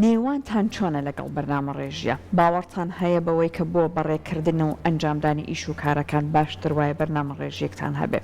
نێوانتان چۆنە لەگەڵ بەرنامە ڕێژیە باوەڕتان هەیە بەوەی کە بۆ بەڕێکردن و ئەنجامدانی ئیش و کارەکان باشتر وایە بەرنامە ڕێژیەکتان هەبێ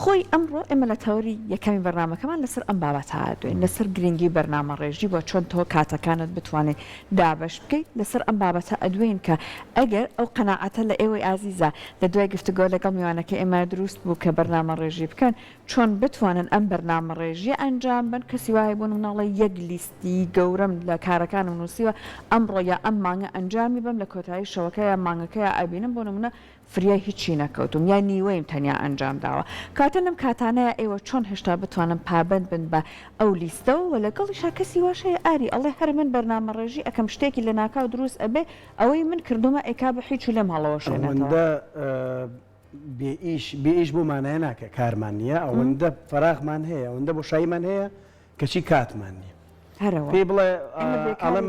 خۆی ئەمڕۆ ئێمە لە تەوەری یەکەمی بەرنامەکەمان لەسەر ئەم بابەتە دوێن لەسەر گرنگی بەرنامە ڕێژی بۆ چۆن تۆ کاتەکانت بتوانێت دابش بکەیت لەسەر ئەم بابەتە ئەدوێن کە ئەگەر ئەو قەناعەتە لە ئێوەی ئازیزە لە دوای گفتگۆ لەگەڵ میوانەکە ئێمە دروست بوو کە بەرنامە ڕێژی بکەن چۆن بتوانن ئەم بەرنامە ڕێژیە ئەنجام بن کەسی وایە بۆ مناڵە یەک لیستی گەورەم لە کارەکانم نووسیوە ئەمڕۆ یا ئەم مانگە ئەنجامی بم لە کۆتایی شەوەکە یا مانگەکەی ئەبینم بۆ نمونە فریای هیچی نەکەوتم یا نیوەیم تەنیا ئەنجام داوە کاتە لەم کاتانەیە ئێوە چۆن هێشتا بتوانم پابند بن بە ئەو لیستەوە و لەگەڵیشا کەسی واشەیە ئاری ئەڵێ هەر من بەرنامە ڕێژی ئەەکەم شتێکی لە ناکاو دروست ئەبێ ئەوەی من کردومە ئێکا بە هیچ و لەم هەڵەوە شوێنەوە بێئیش بۆمانایە ناکە کارمان نییە ئەوەندە فەراغمان هەیە ئەوەندە بۆ شایمان هەیە کەچی کاتمان نییە پێی بڵێ ئەڵە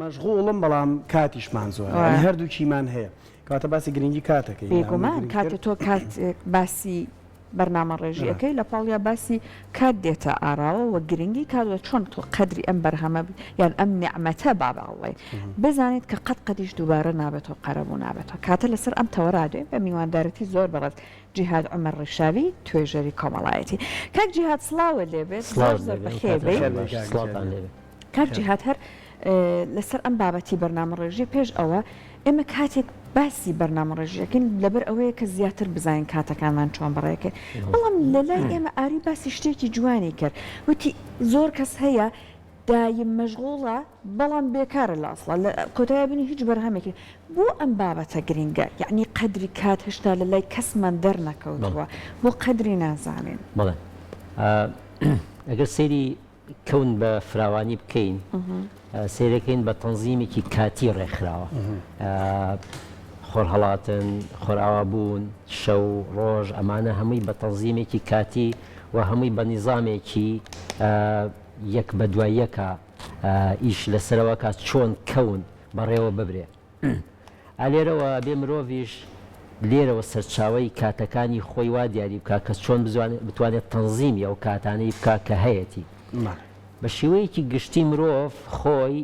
مەشغوڵم بەڵام کاتیشمان زۆر هەردووچیمان هەیە کاتە باسی گرنگی کاتەکەی بێگومان کاتە تۆ کات باسی بەرنامە ڕێژیەکەی لە پاڵیا باسی کات دێتە ئاراوە و گرنگی کاتوە چۆن تۆ قەدری ئەم بەرهەمە یان ئەم نیعمەتە باباڵێ بزانیت کە قەتیش دووبارە نابێتەوە قەرەبوو نابێتەوە کاتە لەسەر ئەم تەوەرادێ بە میواندارەتی زۆر بەڕێت جیهاد عومەر ڕێشاوی توێژەری کۆمەڵایەتی کاک جیهاد سڵاوە لێبێت زۆر بەخێبێ کاک جیهاد هەر لەسەر ئەم بابەتی بەرنامە ڕێژی پێش ئەوە ئێمە کاتێک باسی بەرنامە ڕێژیەکەین لەبەر ئەوەیە کە زیاتر بزانین کاتەکانمان چۆن بەڕێکە بەڵام لەلای ئێمە ئاری باسی شتێکی جوانی کرد وتی زۆر کەس هەیە دایم مەشغوڵە بەڵام بێکارە لە ئەسڵا لە کۆتایی بینی هیچ بەرهەمێکی بۆ ئەم بابەتە گرینگە یعنی قەدری کات هێشتا لە لای کەسمان دەرنەکەوتووە بۆ قەدری نازانین بەڵێ ئەگەر سەیری کەون بە فراوانی بکەین سیرەکەین بە تەنزیمێکی کاتی ڕێکخراوە خۆرهەڵاتن خۆرئاوابوون شەو ڕۆژ ئەمانە هەمووی بە تەنزیمێکی کاتی و هەمووی بە نیزامێکی یەک بە دواییەکە ئیش لەسەرەوە کات چۆن کەون بەڕێوە ببرێ ئالێرەوە بێ مرۆڤیش لێرەوە سەرچاوی کاتەکانی خۆی وا دیاری بکە کە چۆن بتوانێت تەنزیمی ئەو کاتانەی بکە کە هەیەی بە شێوەیەکی گشتی مرۆڤ خۆی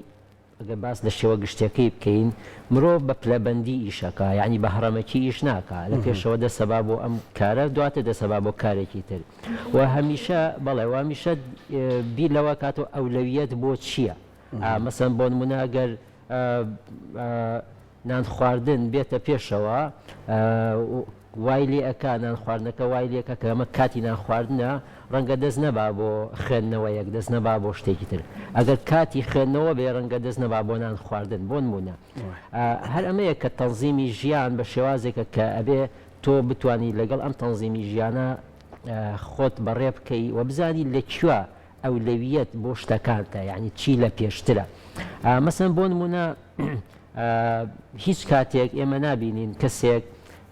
ئەگەر باس لە شێوە گشتەکەی بکەین مرۆڤ بە پلەبەندی ئیشەکە یعنی بە هەڕەمەکی ئیش ناکە لە پێشەوە دەسەبا بۆ ئەم کارە دواتە دەسەبا بۆ کارێکی تر و هەمیشە بەڵێ و هەمیشە بیر لەوە کاتەوە ئەولەویەت بۆ چییە مەسەن بۆ نمونە ئەگەر نان خواردن بێتە پێشەوە وای لێ ئەکا نان خواردنەکە وای لێکە کە ئەمە کاتی نان خواردنە ڕەنگە دەست نەبا بۆ خوێندنەوە یەک دەست نەبا بۆ شتێکی تر ئەگەر کاتی خوێندنەوە بێ ڕەنگە دەست نەبا بۆ نان خواردن بۆ نمونە هەر ئەمەیە کە تەنزیمی ژیان بە شێوازێکە کە ئەبێ تۆ بتانی لەگەڵ ئەم تەنزیمی ژیانە خۆت بەڕێ بکەی و بزانی لەکوێ ئەولەویەت بۆ شتەکانتە یعنی چی لە پێشترە مەسەن بۆ نمونە هیچ کاتێک ئێمە نابینین کەسێک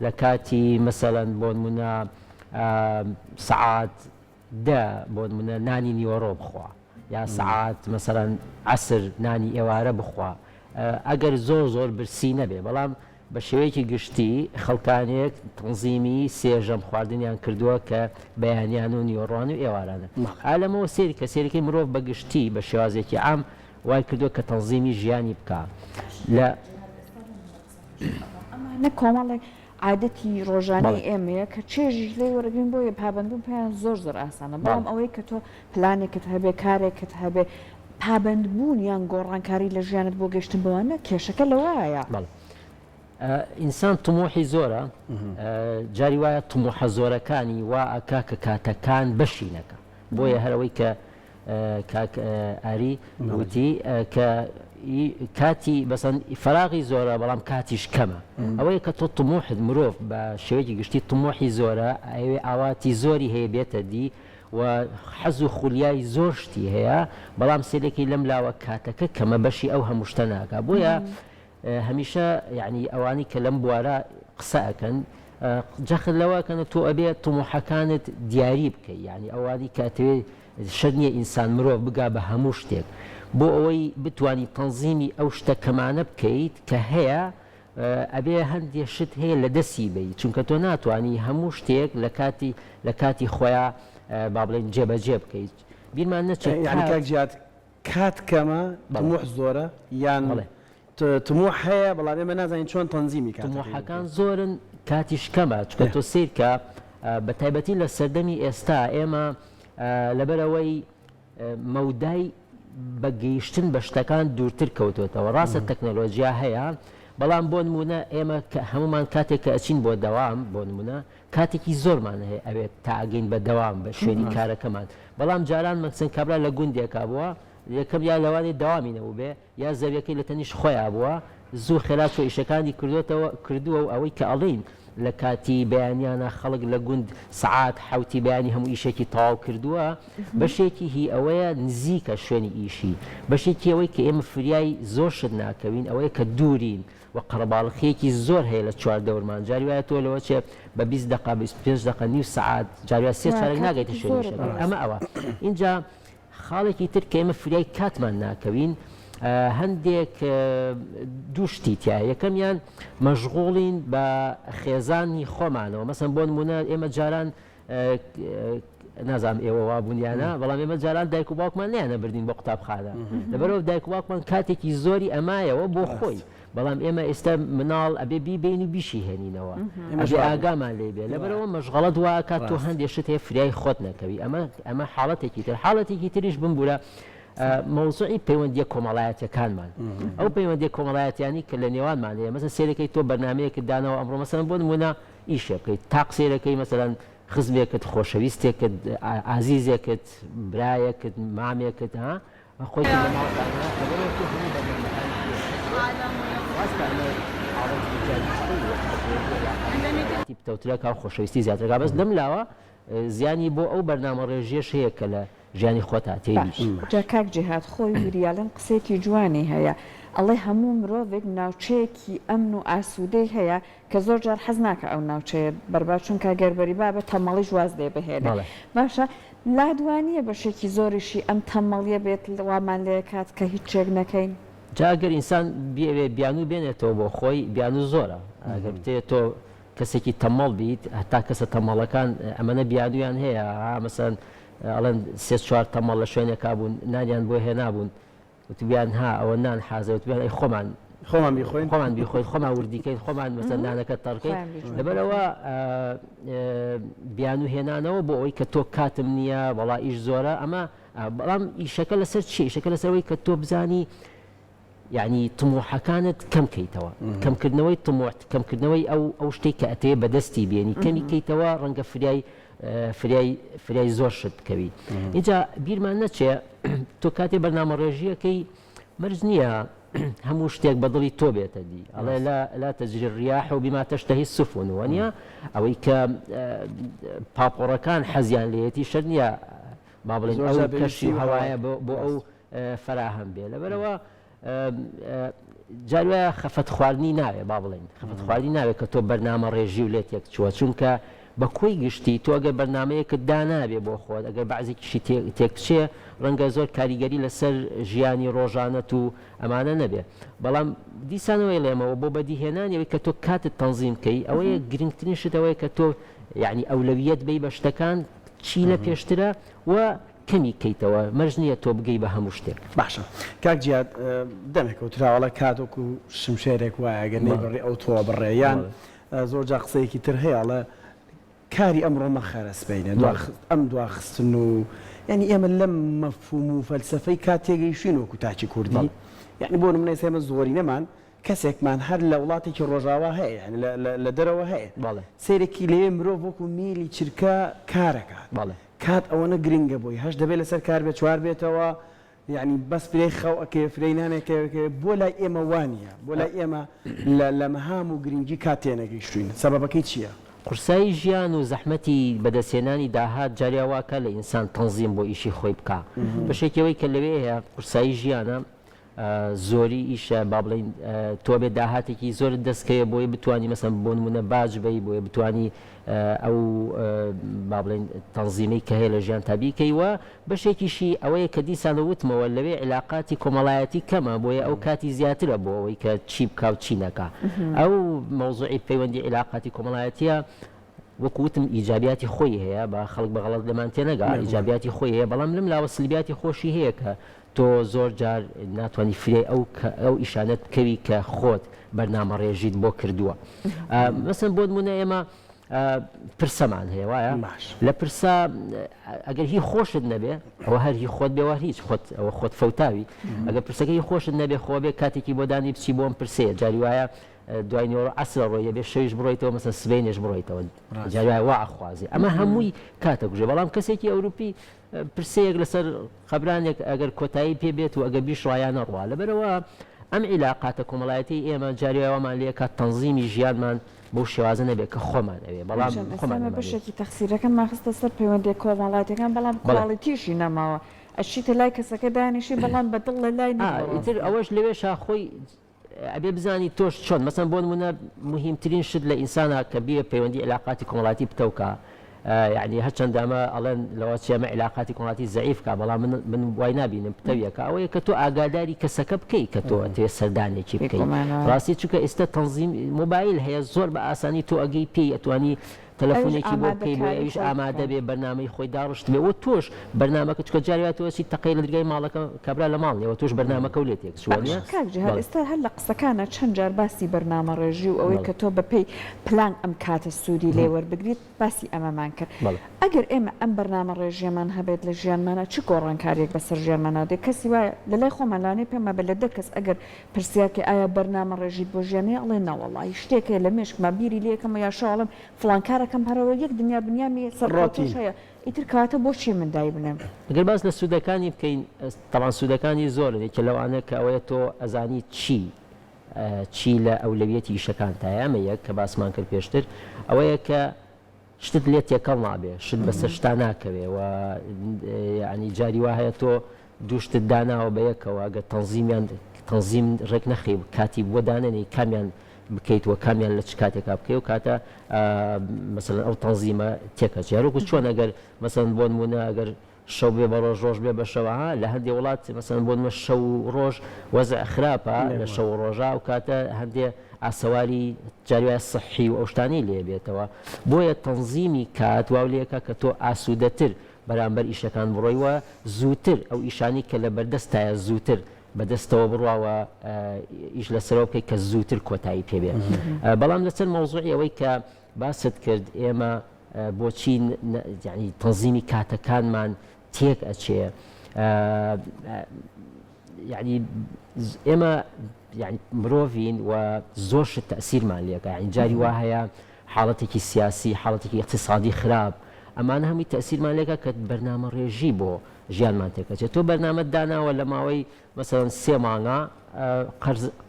لە کاتی مەسەڵەن بۆ نمونە سەعات دە بۆ نمونە نانی نیوەڕۆ بخوا یا سەعات مەسەڵەن عەسر نانی ئێوارە بخوا ئەگەر زۆر برسی نەبێ بەڵام بە شێوەیەکی گشتی خەڵکانێک تەنزیمی سێژەم خواردنیان کردووە کە بەیانیان و نیوەڕۆان و ئێوارانە ئالەمەوە سێری کە سێرەکەی مرۆڤ بە گشتی بە شێوازێکی عام وای کردووە کە تەنزیمی ژیانی بکە لە ئەمانە کۆمەڵێک عادەتی ڕۆژانەی ئێمەیە کە چێژی لێ وەرەگرین بۆیە پابندبوون پێیان زۆر ئاسانە بەڵام ئەوەی کە تۆ پلانێکت هەبێ کارێکت هەبێ پابندبوون یان گۆڕانکاری لە ژیانت بۆ گەشتن بەوانە کێشەکە لەوایە ئینسان تمۆحی زۆرە جاری وایە تمۆحە زۆرەکانی وا ئەکا کە کاتەکان بەشینەکە بۆیە هەرەوەی کە ئاری وتی کە کاتی بەسەن فراغی زۆرە بەڵام کاتیش کەمە ئەوەیە کە تۆ تمۆحت مرۆڤ بە شێوەیەکی گشتی تمۆحی زۆرە ئەوێ ئاواتی زۆری هەیە بێتە دی و حەز و خولیای زۆر شتی هەیە بەڵام سێرێکی لەم لاوە کاتەکە کەمە بەشی ئەو هەموو شتە ناکە بۆیە هەمیشە یعنی ئەوانی کە لەم بوارە قسە ئەەکەن جەخت لەوەکەنە تۆ ئەبێت تمۆحەکانت دیاری بکەی یعنی ئەوانی کاتەوێ شەر نییە ئینسان مرۆڤ بگا بە هەموو شتێک بۆ ئەوەی بتانی تەنزیمی ئەو شتە کەمانە بکەیت کە هەیە ئەبێ هەندێک شت هەیە لە دەستی بی چونکە تۆ ناتوانانی هەموو شتێک لە کاتی خۆیان با بڵێن جێبەجێ بکەیت بیرمان نەچێت کاکجیات کات کەمە تموح زۆرە یان تموح هەیە بەڵام ئێمە نازانین چۆن تەنزیمی کات تموحەکان زۆرن کاتیش کەمە چکە تۆ سیرکە بە تایبەتی لە سەردەمی ئێستا ئێمە لەبەرەوەی مەودای بەگەیشتن بە شتەکان دوورتر کەوتوێتەوە ڕاستە تەکنۆلۆژیا هەیە بەڵام بۆ نمونە ئێمە هەمومان کاتێک کە ئەچین بۆ دەوام بۆ نمونە کاتێکی زۆرمان هەیە ئەوێت تاگەین بە دەوام بە شوێنی کارەکەمان بەڵام جاران مەکسن کابرا لە گوندێکا بووە یەکەم یا لەوانی داوامینەوە بێ یا زەویەکەی لە تەنیش خۆیان بووە زوو خێرا چۆ ئیشەکانی کردووە و ئەوەی کە ئەڵین لە کاتی بەیانیانە خەڵک لە گوند سعات حوتی بەیانی هەموو ئیشێکی تەواو کردووە بەشێکی هی ئەوەیە نزیکە شوێنی ئیشی بەشێکی ئەوەی کە ئێمە فریای زۆر شت ناکەوین ئەوەیە کە دوورین و قەرەباڵخەیەکی زۆر هەیە لە چوار دەورمان جاری وایە تۆ لەوە چێ بە 20 دقه 25 دقه نیو سعات جاری سێ چارەک ناگەیتە شوێنی ئەمە ئەوە اینجا خاڵێکی تر کە ئێمە فریای کاتمان ناکەوین هەندێک دووشتی تیا یەکەمیان مەشغوڵین بە خێزانی خۆمانەوە مەسەن بۆ نمونە ئێمە جاران نازانم ئێوە وابوونیانە بەڵام ئێمە جاران دایک و باوکمان نیانە بردین بۆ قوتابخانە لەبەرەوە دایک و باوکمان کاتێکی زۆری ئەمایەوە بۆ خۆی بەڵام ئێمە ئێستا مناڵ ئەبێ بیبین و بیشی هێنینەوە ئەبێ ئاگامان لێ بێ لەبەرەوە مەشغەڵەت وایە کات تۆ هەندێشت هەیە فریای خۆت نەکەوی ئەمە حاڵەتێکی تر حاڵەتێکی تریش بمبورە مەوزوعی پەیوەندیە کۆمەڵایەتەکانمان ئەو پەیوەندی کۆمەڵایەتیانی کە لە نێوانمان هەیە مەسەن سێرەکەی تۆ بەرنامەیەکت دانەوە ئەمڕۆ مەسەن بۆ نمونە ئیشەکەی تاق سێرەکەی مەسەن خزمێکت خۆشەویستێکت ئازیزێکت برایەکت مامێکت ها خۆی تەوترەکە خۆشەویستی زیاترەکە بەس لەم لاوە زیانی بۆ ئەو بەرنامە ڕێژێش هەیە کە لە ژیانی خۆتا تێویش جا کاک جیهاد خۆی وریالەن قسێکی جوانی هەیە ئەڵێ هەموو مرۆڤێک ناوچەیەکی ئەمن و ئاسوودەی هەیە کە زۆر جار حەز ناکە ئەو ناوچەیە بەربات چونکە گەربەری بابە تەمەڵی جواز دێ بهێنێ باشە لادوانیە بەشێکی زۆریشی ئەم تەمەڵیە بێت وامان لێ کات کە هیچ شتێک نەکەین جاگەر ئینسان بیانوو بێنێتەوە بۆ خۆی بیانوو زۆرە ئەگەر بتێت تۆ کەسێکی تەمەڵ بیت هەتا کەسە تەمەڵەکان ئەمەنە بیانویان هەیە مەسەن ئەڵەن سێ چوار تەمەڵ لە شوێنێکا بوون نانیان بۆ هێنابوون وتبیان ها ئەوە نان حازەوتبیان ئەی خۆمان بیخۆین خۆمان وردیکەین خۆمان مەسەن نانەکە تەڕکەین لەبەرەوە بیانوو هێنانەوە بۆ ئەوەی کە تۆ کاتم نییە وەڵا ئیش زۆرە ئەمە بەڵام ئیشەکە لەسەر چی ئیشەکە لەسەرەوەی کە تۆ بزانی یعنی تموحەکانت کەمکەیتەوە کەمکردنەوەی تموحت کەمکردنەوەی ئەو شتێک کە ئەتەیە بەدەستی بێنی کەمی کەیتەوە ڕەنگە فریای زۆر شت بکەوی اینجا بیرمان نەچێ تۆ کاتێ بەرنامە ڕێژیەکەی مەرج نییە هەموو شتێک بەدڵی تۆ بێتە دی ئەڵێ لا تەجری الرياح بما تشتهي السفن وانە ئەوەی کە پاپۆڕەکان حەزیان لێتی شەر نییە با بڵێن ئەو کەشی هەوایە بۆ ئەو فراهەم بێ لەبەرەوە جاروایە خەفەت خواردنی ناوێ با بڵێن خەفەت خواردنی ناوێت کە تۆ بەرنامە ڕێژی و لێت یەک چووە چونکە بە کۆی گشتی تۆ ئەگەر بەرنمەیەکت دانابێ بۆ خۆت ئەگەر بەعزێکیشی تێکچێ ڕەنگە زۆر کاریگەری لەسەر ژیانی ڕۆژانەت و ئەمانە نەبێ بەڵام دیسانەوەی لێمەوە بۆ بەدیهێنانەوەی کە تۆ کاتت تەنزیمکەی ئەوەیە گرنگترین شتەوەی کە تۆ یعنی ئەولەویەت بی بە شتەکان چی لە پێشترە و کەمی کەیتەوە مەرج نییە تۆ بگەی بە هەموو شتێک باشە کاک جیاد دەمێک و تراوەڵە کاتۆک و شمشێرێک وایە گەر نەیبڕێ ئەو تۆ بڕێیان زۆر جا قسەیەکی تر هەیەڵە کاری ئەمڕۆ مەخەرەسبینە ئەم دواخستن و ینی ئێمە لەم مەفهوم و فەلسفەی کاتێگەیشتین وەکو تاچی کوردی یعنی بۆ نمونەی سێمە زۆری نەمان کەسێکمان هەر لە وڵاتێکی ڕۆژاوا هەیە لە دەرەوە هەیە سیرێکی لێ مرۆڤ وەکو میلی چرکە کارەکات کات ئەوەنە گرنگە بۆی هەش دەبێت لەسەر کار بێت چوار بێتەوە یعنی بەس فرێ خەو ئەکێ فرینانێکە بۆ لای ئێمە وانە بۆ لای ئێمە لە مەهام و گرنگی کاتێنەگەیشتوین سەبەبەکەی چییە؟ قورسایی ژیان و زەحمەتی بەدەستێنانی داهات جاریاواکە لە ئینسان تەنزیم بۆ ئیشی خۆی بکە بەشێکەوەی کە لەوێ هەیە قورسایی ژیانە زۆری ئیشە با بڵین تۆ بێ داهاتێکی زۆر دەستکەوێ بۆی بتوانانی مەسەن بۆ نمونە باج بی بۆیە بتوانانی ئەو با بڵین تەنزیمەی کە هەیە لە ژیان تابیکەیوە بەشێکیشی ئەوەیە کە دیسانە وتمەوە لەوێ علااقاتی کۆمەڵایەتی کەمە بۆیە ئەو کاتی زیاترە بۆ ئەوەی کە چی بکاو چی نەکە ئەو مەوزوعی پەیوەندی علااقاتی کۆمەڵایەتیە وەکوتم ئیجابیاتی خۆی هەیە بە خەڵک بەغەڵەت لەمان تێنەگا ئیجابیاتی خۆی هەیە بەڵام لەم لاوە سلبیاتی خۆشی هەیە کە تۆ زۆر جار ناتوانانی فرێ ئەو ئیشانەت بکەوی کە خۆت بەرنامە ڕێژیت بۆ کردووە. مەسەن بۆ نمونە ئێمە پرسەمان هەیە وایە لە پرسا ئەگەر هی خۆشت نەبێ ئەوە هەر هی خۆت بێوە هیچ ئەوە خۆت فەوتاوی ئەگەر پرسەکەی خۆشت نەبێ خۆ بێ کاتێکی بۆ دانی بچی بۆم پرسەیە جاری وایە دوای نۆڕە عەسرە ڕۆیە بێ شەویش بڕۆیتەوە مەسەن سبەینێش بڕۆیتەوە جاری وایە وا ئەخوازێ ئەمە هەمووی کاتە کوژێ بەڵام کەسێکی ئەوروپی پرسەیەک لەسەر خەبرانێک ئەگەر کۆتایی پێ بێت و ئەگە بیش ڕایانە ڕوا لەبەرەوە ئەم عیلاقاتە کۆمەڵایەتی ئێمە جاریەوەمان لێ کات تەنزیمی ژیانمان بۆ شێوازە نەبێت کە خۆمان ئەوێ بەڵام خۆمانە بەشێکی تەخسیرەکەم ماخستە سەر پەیوەندی کۆمەڵایەتەکان بەڵام کواڵیتیشی نەماوە ئەشیتە لای کەسەکە دانیشی بەڵام بەدڵ لە لای ئیتر ئەوەش لەوێشا خۆی ئەبێ بزانی تۆش چۆن مەسەن بۆ نمونە مهمترین شت لە ئینسانە کە بێ پەیوەندی علاقاتی کۆمەڵایەتی بتەوکە يعني هەرچەند ئەمە ئەڵێن لەوە چێمە علاقاتی کۆمەڵایەتی زەعیف کا بەڵام من وای نبینم پتەویەکە ئەوەیە کە تۆ ئاگاداری کەسەکە بکەی کە تۆ ئەتوێ سەردانێکی بکەیت ڕاستی چونکە ئێستا تەنزیم مۆبایل هەیە زۆر بە ئاسانی تۆ ئەگەی پێی ئەتوانی تەلەفۆنێکی بۆ بکەی بۆ ئەویش ئامادە بێ بەرنامەی خۆی داڕشت بێ و تۆش بەرنامەکە چکە جاریاتەوەچی تەقەی لە دگای ماڵەکە کابرا لە ماڵنیەوە تۆش بەرنامەکە و لێت یەکسوانە ئێستا هەر لە قسەکانە چەند جار باسی بەرنامە ڕێژی و ئەوەی کە تۆ بەپێی پلان ئەم کاتە سوودی لێوەربگریت باسی ئەمەمان کرد ئەگەر ئێمە ئەم بەرنامە ڕێژیەمان هەبێت لە ژیانمانە چ گۆڕانکاریێک بەسەر ژیانمانە دێ کەسی وایە لە لای خۆمەلانێ پێمە بە لە دەکەس ئەگەر پرسیاکە ئایا بەرنامە ڕێژیت بۆ ژیانێ ئەڵێ نەوەڵی شتێکە لە مێشکمە بیری لێکەمە یا شاڵم فڵانکارەکەم هەرەوە یەک دنیا بنیامی سەرڕاتیش هەیە ئیتر کاتە بۆچی من دای بنێم ئەگەر باس لە سوودەکانی بکەین تەمان سوودەکانی زۆرن یەکێ لەوانە کە ئەوەیە تۆ ئەزانی چی لە ئەولەویەتی ئیشەکان تایامە یەک کە باسمان کرد پێشتر ئەوەیە کە شتت لێت تێکەڵ نابێ شت بەسەر شتا ناکەوێ و ینی جاری وا هەیە تۆ دووشتت داناوە بە یەکەوە ئەگە تەنزیم ڕێک نەخی کاتی بۆ دانێنی کامیان بکەیت وە کامیان لە چ کاتێکا بکەی و کاتە مەسەڵەن ئەو تەنزیمە تێکە یاروکو چۆن ئەگەر مەسەڵەن بۆ نمونە ئەگەر شەو بێ بە ڕۆژ ڕۆژ بێ بە شەوەها لە هەندێک وڵات مەسەڵەن بۆ نمە شەو ڕۆژ وەزع خراپە لە شەو ڕۆژا و کاتە هەندێک ئاسەواری جاریوایە سەحی و ئەو شتانەی لێ بێتەوە بۆیە تەنزیمی کات واولەیەکە کە تۆ ئاسوودەتر بەرامبەر ئیشەکان بڕۆیوە زووتر ئەو ئیشانی کە لە بەردەستایە زووتر بەدەستەوە بڕواوە ئیش لەسەرەوە بکەیت کە زووتر کۆتایی پێبێ بەڵام لەسەر مەوزوعی ئەوەی کە باست کرد ئێمە بۆچی ینی تەنزیمی کاتەکانمان تێک ئەچێ ینی ئێمە ینی مرۆڤین و زۆر شت تەئسیرمان لێکە ینی جاری وا هەیە حاڵەتێکی سیاسی حاڵەتێکی اقتصادی خراپ ئەمانە هەمووی تەئسیرمان لێکە کە بەرنامە ڕێژی بۆ ژیانمان تێکەچێت تۆ بەرنامەت داناوە لە ماوەی مەسەڵەن 3 مانگە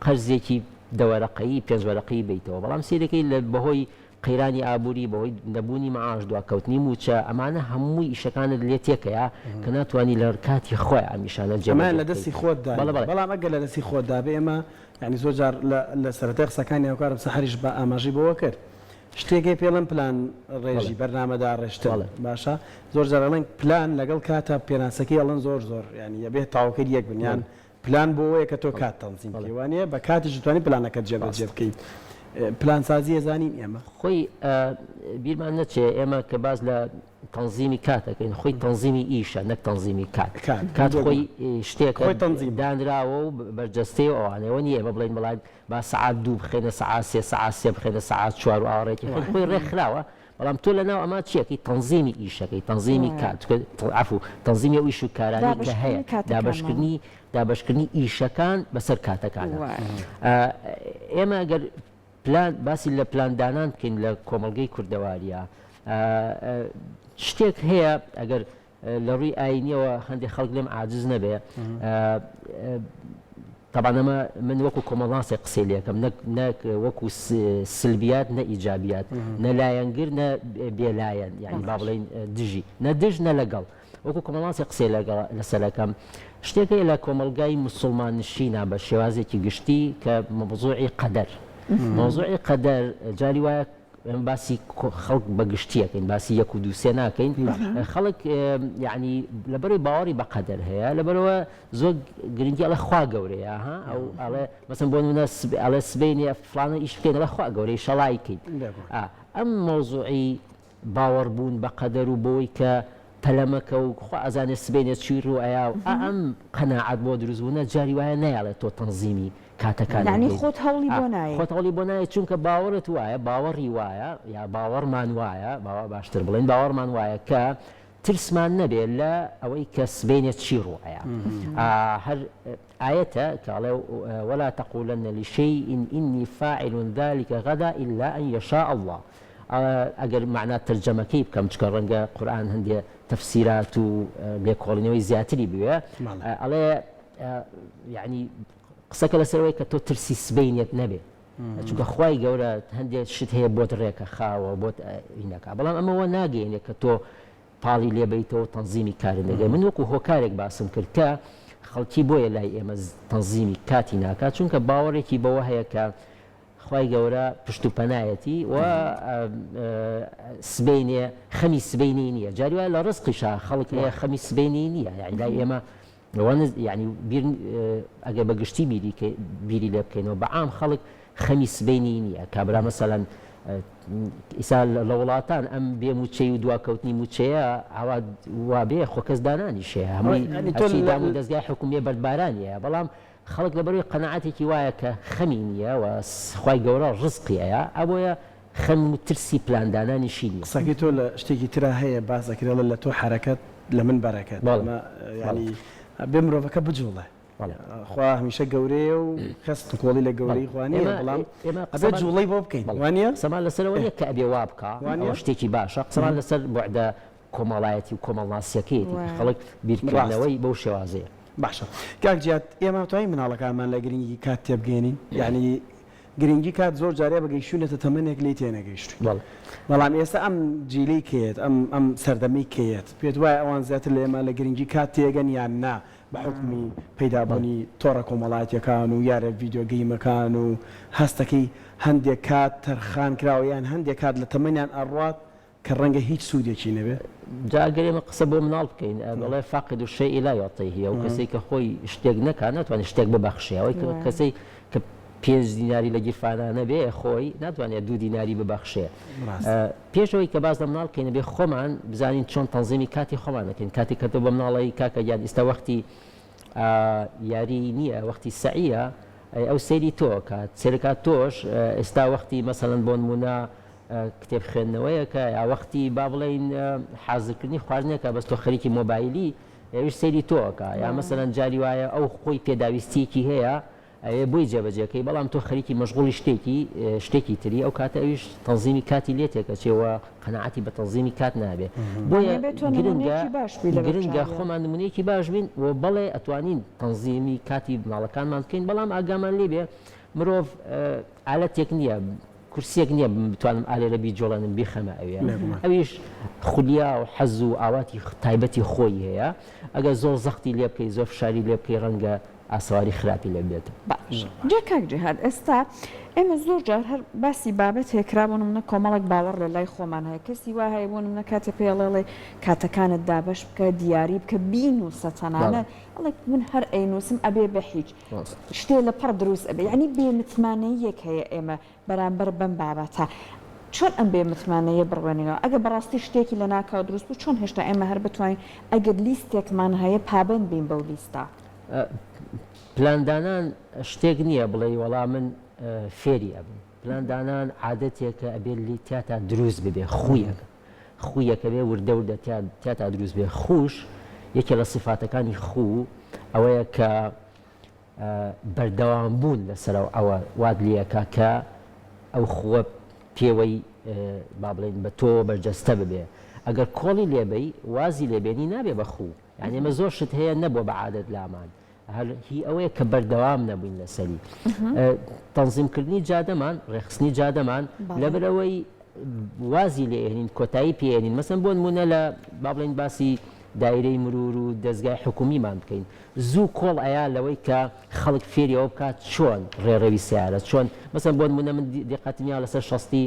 قەرزێکی دەوەرەقەیی 5 وەرەقەیی بیتەوە بەڵام سیرەکەی لە بەهۆی قەیرانی ئابووری بەهۆی نەبوونی مەعاش دواکەوتنی موچە ئەمانە هەمووی ئیشەکانت لێ تێکەیە کە ناتوانانی لە کاتی خۆی ئەمیشانە جەمان لە دەستی خۆتدا بەڵام ئەگەر لە دەستی خۆتدا بێ ئێمە ینی زۆر جار لە سەرەتای قسەکانی هاوکارم سەحریش بە ئاماژی بەوە کرد شتێکی پێڵم پلان ڕێژی بەرنامەدا ڕێشتە باشە زۆر جارڵێن پلان لەگەڵ کاتە پێناسەکەی ئەڵەن زۆر یعنی ئەبێت تاوکەی یەک بنیان پلان بۆەیە کە تۆ کات تەنزیم پێوانەیە بە کاتیش دەتوانانی پلانەکەت جێبەجێ بکەیت پلانسازی ئەزانین ئێمە خۆی بیرمان نەچێ ئێمە کە باز لە تەنزیمی کاتەکەین خۆی تەنزیمی ئیشە نەک تەنزیمی کات خۆی شتێک دانراوە و بەرجەستەی ئەوانەوە نیە ئێمە بڵین بەڵات با سعات 2 بخێنە سعات 3 بخێنە سعات 4 و ئاڕێکی خۆی ڕێکخراوە بەڵام تۆ لەناو ئەمە چیەکەی تەنزیمی ئیشەکەی تەنزیمی کات عفو تەنزیمی ئەو ئیش و کارانی کە هەیە دابەشکردنی ئیشەکان بەسەر کاتەکانە ئێمە ئەگەر باسی لە پلاندانان بکەین لە کۆمەڵگەی کوردەواریە شتێک هەیە ئەگەر لە ڕووی ئاینیەوە هەندێک خەڵک لێم عاجز نەبێ تەبانەمە من وەکو کۆمەڵاسی قسەی لێکەم نەک وەکو سلبیات نە ئیجابیات نە لایەنگر نە بێلایەن یعنی با بڵێن دژی نە دژ نە لەگەڵ وەکو کۆمەڵاسی قسەی لەسەرەکەم شتێکی لە کۆمەلگای موسڵمان نشینە بە شێوازێکی گشتی کە مەوزوعی قەدەر مەوزوعی قەدەر جاری وایە باسی خەڵک بەگشتیەکەین باسی 1 و 2 3 ناکەین خەڵک یعنی لەبەرەوەی باوەڕی بە قەدەر هەیە لەبەرەوە زۆر گرنگی ئەڵە خوا گەورەیە ئەو ئەڵێ مەسەن بۆ نمونە ئەڵێ سبەینێ فڵانە ئیش بکەین ئەڵە خوا گەورەی شەڵای بکەین ئەم مەوزوعی باوەڕبوون بە قەدەر و بۆی کە پەلەمەکە و خوا ئەزانێت سبێنێت چی ڕوئەیە و ئەم قەناعەت بۆ دروستبوونە جاری وایە نایڵێت تۆ تەنزیمی کاتەکان یعنی خۆت هەوڵی بۆ نایە خۆت هەوڵی بۆ نایە چونکە باوەڕت وایە باوەڕی وایە یا باوەڕمان وایە باوە باشتر بڵێن باوەڕمان وایە کە ترسمان نەبێت لە ئەوەی کە سبێنێت چی ڕوئەیە هەر ئاەتە کاڵێ ولا تقولن لشيء إني فاعل ذلك غدا إلا أن يشاء الله ئەگەر معنات ترجەمەکەی بکەم چکە ڕەنگە قورئان هەندێ تەفسیرات و لێکۆڵینەوەی زیاتری بوێ ئەڵێ یعنی قسەکە لەسەرەوەی کە تۆ ترسی سبەینێت نەبێ چونکە خوای گەورە هەندێک شت هەیە بۆت ڕێکە خاوە بۆت هینەکە بەڵام ئەمەوە ناگەینێت کە تۆ پاڵی لێبیتەوە تەنزیمی کاری نەگەی من وەکو هۆکارێک باسم کرد کە خەڵکی بۆیە لای ئێمە تەنزیمی کاتی ناکات چونکە باوەڕێکی بەوە هەیە کە خوای گەورە پشت و پەنایەتی و سبەینێ خەمی سبەینی نییە جاری وایە لە ڕزقیشا خەڵک هەیە خەمی سبەینی نییە یعنی لای ئێمە ینی ئەگەر بەگشتی بیری لێ بکەینەوە بەعام خەڵک خەمی سبەینی نییە کابرا مەسەلەن ئیسا لە وڵاتان ئەم بێ موچەی و دواکەوتنی موچەیە ئاوا وابێ خۆکەس دانانی شەیە هەمووی دام و دەستگای حکومیە بەردبارانیە بەڵام خەڵک لەبەروی قەنەعەتێکی وایە کە خەمی نییە و خوای گەورە ڕزقیەیە ئەوەیە خەم و ترسی پلاندانانیشی نیە قسەکەی تۆ لە شتێکی ترا هەیە باس دەکرێت لە تۆ حرەکەت لە من بەرەکەت ینی بێ مرۆڤەکە بجوڵێ خوا هەمیشە گەورەیە و خەست کۆڵی لە گەورەی خوانیە بەڵام ئەبێت جوڵەی بۆ بکەین وانە سەمان لەسەرەوەیە کە ئەبێ وا بکە شتێکی باشە قسەمان لەسەر بۆعدە کۆمەڵایەتی و کۆمەڵناسیەکەیتی خەڵک بیرکردنەوەی بەو شێوازەیە باشە کاک جیات ئێمە توانین مناڵەکانمان لە گرنگی کات تێبگەێنین یعنی گرنگی کات زۆر جارێ بەگەیشتونێتە تەمەنێک لی تێنەگەیشت بەڵام ئێستا ئەم جیلی کێت ئەم سەردەمی کێت پێت وایە ئەوان زیاتر لە ئێمە لە گرنگی کات تێگەن یان نا بە حکمی پەیدابوونی تۆڕە کۆمەڵایەتیەکان و یارە ڤیددیۆ گەیمەکان و هەستەکەی هەندێک کات تەرخان کراوە یان هەندێک کات لە تەمەنیان ئەڕات کە ڕەنگە هیچ سوودێکی نەبێ جاگەرێمە قسە بۆ مناڵ بکەین بەڵێ فاقد و شەیء لا یعطیه ئەو کەسەی کە خۆی شتێک نەکات ناتوانێت شتێک ببەخشێ ئەوەی کەسەی کە 5 دیناری لە گیرفانانە بێ خۆی ناتوانێت 2 دیناری ببەخشێ پێشەوەی کە باز لە مناڵ بکەینە بێ خۆمان بزانین چۆن تەنزیمی کاتی خۆمان دەکەین کاتی کە تۆ بە مناڵی کاکە گیان ئێستا وەختی یاری نییە وەختی سەعیە ئەو سەیری تۆ کات سێرکات تۆش ئێستا وەختی مەسەڵەن بۆ نمونە کتێب خوێندنەوەیەکە یا وەختی با بڵێن حازرکردنی خواردنێکە بەس تۆ خەریکی مۆبایلی ئەوش سەیری تۆکە یا مەسەڵەن جاری وایە ئەو خۆی پێداویستیەکی هەیە ئەوێ بۆی جێبەجێەکەی بەڵام تۆ خەریکی مەشغوڵی شتێکی تری ئەو کاتە ئەوش تەنزیمی کاتی لێتێکە چێوە قەنەعەتی بە تەنزیمی کات نابێ بۆیە گرنگە خۆمان نمونەیەکی باش بین و بەڵێ ئەتوانین تەنزیمی کاتی مناڵەکانمان بکەین بەڵام ئاگامان لێ بێ مرۆڤ ئالەتێک نییە کورسێک نییە بتوانم ئالێ لە بیجۆڵێنم بیخەمە ئەوێ ئەویش خولیا و حەز و ئاواتی تایبەتی خۆی هەیە ئەگەر زۆر زەختی لێ بکەی زۆر فشاری لێ بکەی ڕەنگە ئاسواری خراپی لێ بێت باش جا کاک جیهاد ئێستا ئێمە زۆر جار هەر باسی بابەت هێکرا بۆ نمونە کۆمەڵێک باوەڕ لە لای خۆمان هەیە کەسی وا هەیە بۆ نمونە کاتێ پێڵێڵێ کاتەکانت دابش بکە دیاری بکە بینوسە تەنانە ئەڵێ من هەر ئەینوسم ئەبێ بە هیچ شتێ لە پڕ دروست ئەبێ یعنی بێمتمانەیەک هەیە ئێمە بەرامبەر بەم بابەتە چۆن ئەم بێ متمانەیە بڕوێنینەوە ئەگە بەڕاستی شتێکی لە ناکاو دروست بوو چۆن هێشتا ئێمە هەر بتوانین ئەگەر لیستێکمان هەیە پابند بین بەو لیستە پلاندانان شتێک نییە بڵێ وەڵام من فێری ئەبم پلاندانان عادەتێکە ئەبێ لی تیاتا دروست ببێ خویەکە بێ وردە وردە تیاتا دروست بێ خوش یەکێ لە صفاتەکانی خوو ئەوەیە کە بەردەوام بوون لەسەر ئەوە واد لیەکە کە ئەو خووە پێوەی با بڵێن بە تۆ بەرجەستە ببێ ئەگەر کۆڵی لێبەی وازی لێبێنی نابێ بە خوو یعنی ئێمە زۆر شت هەیە نەبووە بە عادەت لامان هی ئەوەیە کە بەردەوام نەبووین لەسەری تەنزیمکردنی جادەمان ڕێخستنی جادەمان لەبەرەوەی وازی لێهێنین کۆتایی پێێنین مەسەن بۆ نمونە لە با بڵێن باسی دایرەی مرور و دەستگای حکومیمان بکەین زوو کۆڵ ئەیە لەوەی کە خەڵک فێریەوە بکات چۆن ڕێڕەوی سیارە چۆن مەسەن بۆ نمونە من دیقەتنیا لەسەر شەستی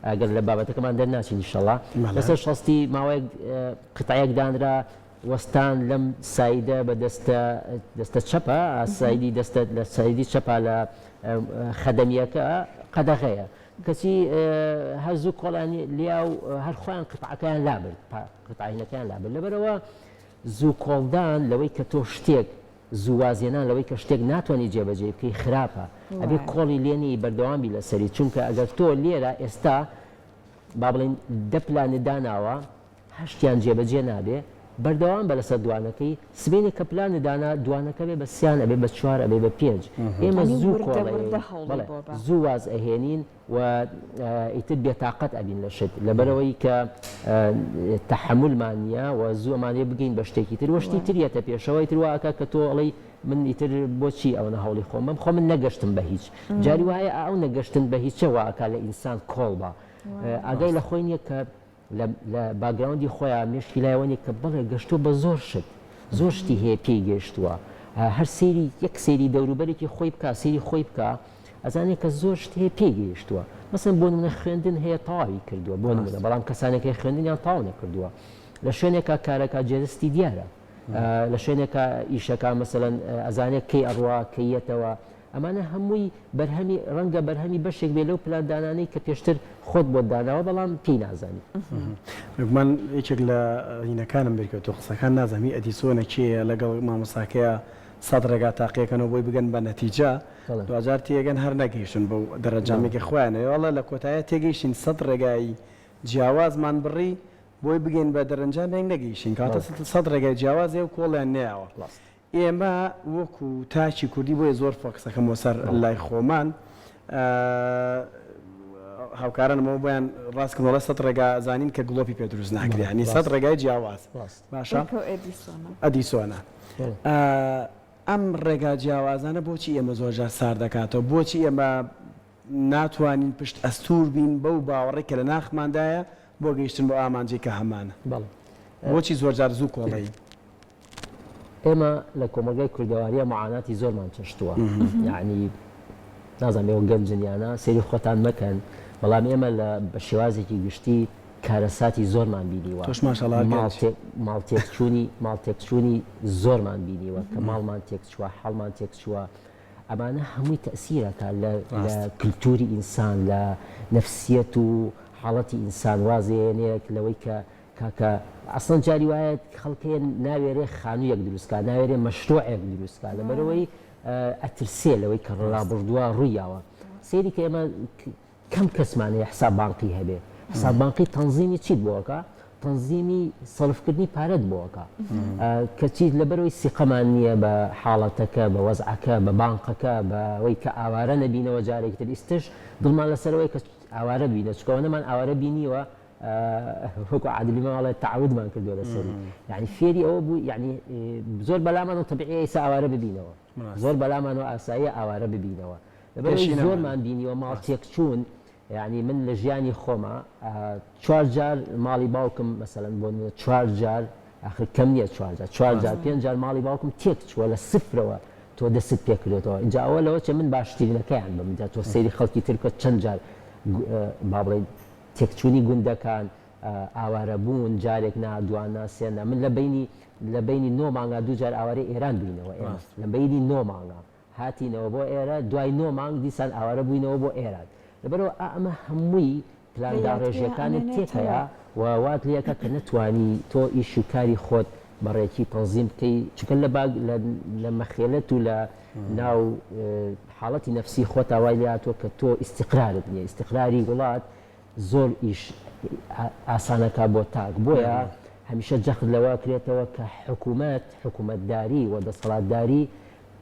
ئەگەر لە بابەتەکەمان دەرناچین ئینشەڵڵا لەسەر شەستی ماوەیەک قتایەک دانرا وەستان لەم سایدە بە دەستە چەپە سایدی دەستە لە سایدی چەپە لە خەدەمیەکە قەدەغەیە کەچی هەر زوو کۆڵانی لیا و هەر خۆیان قتعەکەیان لابرد قتعینەکەیان لابرد لەبەرەوە زوو کۆڵدان لەوەی کە تۆ شتێک زووازێنان لەوەی کە شتێک ناتوانانی جێبەجێ بکەی خراپە ئەبێ کۆڵی لێنی بەردەوامی لەسەری چونکە ئەگەر تۆ لێرە ئێستا با بڵین دەپلانە داناوە هەشتیان جێبەجێ نابێ بەردەوام بە لەسەر دوانەکەی سبینی کە پلانە دانا دوانەکە بێ بە سیان ئەبێ بە 4 ئەبێ بە 5 ئێمە زوو کۆڵی زوو واز ئەهێنین و ئیتر بێتاقەت ئەبین لە شت لەبەرەوەی کە تەحملمان نییە و زوومانێ بگەین بە شتێکی تر وەشتی تریەتە پێشەوەی ترواکە کە تۆ ئەڵی من ئیتر بۆچی ئەوەنە هەوڵی خۆم خۆ من نەگەشتم بە هیچ جاری وایە ئەو نەگەشتن بە هیچ واکە لە ئینسان کۆڵ بە ئاگای لە خۆی نییە کە لە باگراوندی خۆیان مشکلایەوەنی کە بڵێ گەشتۆ بە زۆر شتی هەیە پێی گەشتووە هەر سێری یەک سێری دەوروبەرێکی خۆی بکە سێری خۆی بکە ئەزانێت کە زۆر شت هەیە پێی گەیشتووە مەسن بۆ منە خوێندن هەیە تاوی کردووە بۆ منە بەڵام کەسانێکی خوێندنیان تاو نەکردووە لە شوێنێکە کارەکە جێرستی دیارە لە شوێنێکە ئیشەکە مەسەلەن ئەزانێت کەی ئەڕوا کەیەتەوە ئەمانە هەمووی بەرهەمی ڕەنگە بەرهەمی بەشێک بێ لەو پلاندانانەی کە پێشتر خۆت بۆ داناوە بەڵام پێی نازانی من یەکێک لە هینەکانم بێکەوە قسەکان نازەمی ئەدیسۆنە کێیە لەگەڵ مامۆساکەیە 100 ڕێگا تاقیەکەنەوە بۆی بگەن بە نەتیجە دوجار تێگەن هەر نەگەیشتن بەو دەرەجامێکی خۆیانەوەڵە لە کۆتایە تێگەیشتین 100 ڕێگایی جیاوازمان بڕی بۆی بگەین بە دەرەنجام هێنگ نەگەیشتین کاتە 100 ڕێگای جیاوازێ و کۆڵیان نەیەوە ئێمە وەکو تاچی کوردی بۆیە زۆر فۆکسەکەمەوە سەر لای خۆمان هاوکارانمەوە بۆیان ڕاستکردنەوە 100 ڕێگا زانین کە گڵۆپی پێ دروست ناکرێنی 100 ڕێگای جیاواز باشە ئەدیسۆنە ئەم ڕێگا جیاوازانە بۆچی ئێمە زۆرجار سار دەکاتەوە بۆچی ئێمە ناتوانین پشت ئەستور بین بەو باوەڕێک کە لە ناخماندایە بۆ گەیشتن بۆ ئامانجی کە هەمانە بۆچی زۆرجار زوو کۆڵی ئێمە لە کۆمەلگای کوردەواریە معاناتی زۆرمان چەشتووە یعنی نازانێەوە گەنجنیانە سێری خۆتان مەکەن بەڵام ئێمە لە بە شێوازێکی گشتی کارەساتی زۆرمان بینیوە ماڵتێکچوونی زۆرمان بینیوە کە ماڵمان تێکچووە حەڵمان تێکچووە ئەمانە هەمووی تەسیرەکە لە کللتوری ئینسان لە نەفسیەت و حاڵەتی ئینسان وازێنەیەک لەوەی کە کاکە ئەسڵەن جاری وایە خەڵکێ ناوێرێ خانوویەک دروستکە ناوێرێ مەشروعێک دروستکە لەبەرەوەی ئەترسێ لەوەی کە ڕابردووە ڕوویاوە سێری کە ئێمە کەم کەسمانەیە حساب بانقی هەبێ حساب بانقی تەنزیمی چیت بۆەکە تەنزیمی سەڵفکردنی پارەت بۆەکە کەچیت لەبەرەوەی سیقەمان نییە بە حاڵەتەکە بە وەزعەکە بە بانقەکە بەوەی کە ئاوارە نەبینەوە جارێکی تر ئیستش دڵمان لەسەرەوەی کە ئاوارە بینە چکەوە نەمان ئاوارە بینیوە وەکو عادلیماڵێ تعودمان کردووە لەسەری یعنی فێری ئەوە بوو یعنی زۆر بەلامان و تەبیعی ئێستا ئاوارە ببینەوە زۆر بەلامان و ئاساییە ئاوارە ببینەوە لەبەرەوەی زۆرمان بینیوە ماڵ تێکچوون یعنی من لە ژیانی خۆمە 4 جار ماڵی باوکم مەسەلەن بۆ 4 جار آخر کەم نییە 4 جار 5 جار ماڵی باوکم تێک چووە لە سفرەوە تۆ دەست پێ کردێتەوە اینجا ئەوە لەوە چە من باشترینەکەیان بمجا تۆ سەیری خەڵکی ترکە چەند جار با بڵێن تێکچوونی گوندەکان ئاوارە بوون جارێک نادوان ناسێنە من لە بینی 9 مانگا 2 جار ئاوارەی ئێران بووینەوە لە بینی 9 مانگا هاتینەوە بۆ ئێرە دوای 9 مانگ دیسان ئاوارە بووینەوە بۆ ئێران لەبەرەوە ئەمە هەمووی پلاندا ڕێژەکانت تێک هەیە و وات لەکە کە نتوانی تۆ ئیش و کاری خۆت بەڕێکی تەنزیم بکەی چکە لە مەخێلەت و لە ناو حاڵەتی نەفسی خۆت ئاوای لاتۆ کە تۆ ئیستیقرارت نییە ئیستیقراری وڵات زۆر ئیش ئاسانەکە بۆ تاک بۆیە هەمیشە جەخت لەوە کرێتەوە کە حکوومەتداری و دەسەڵاتداری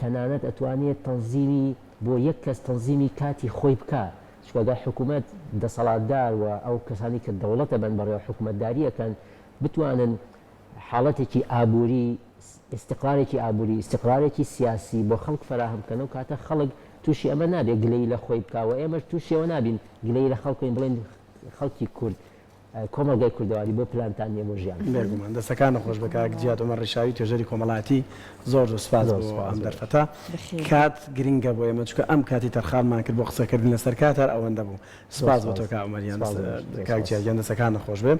تەنانەت ئەتوانێت تەنزیمی بۆ یەک کەس تەنزیمی کاتی خۆی بکە چکەدا حکوومەت دەسەڵاتدار و ئەو کەسانی کە دەوڵەتە بن بەڕێوە حکوومەتداریەکەن بتوانن حاڵەتێکی ئابووری استقرارێکی ئابووری استقرارێکی سیاسی بۆ خەڵک فراهەمکەنەوە کاتە خەڵک تووشی ئەمە نابێت گلەی لە خۆی بکەوە ئێمەش تووشیەوە نابین گلەی لە خەڵکین بڵێن خەڵکی کورد کۆمەلگای کوردەواری بۆ پلانتان نیە بۆ ژیان بێگومان دەستەکان نەخۆش بە کاک جیاد ئەمە ڕێشاوی توێژەری کۆمەڵاتی زۆر سوپاس بۆ ئەم دەرفەتە کات گرنگە بۆ ئێمە چکە ئەم کاتی تەرخانمان کرد بۆ قسەکردن لەسەر کاتەر ئەوەندە بوو سوپاس بۆ تۆ کاک عومەریان کاک جیاد دەستەکان نەخۆش بێ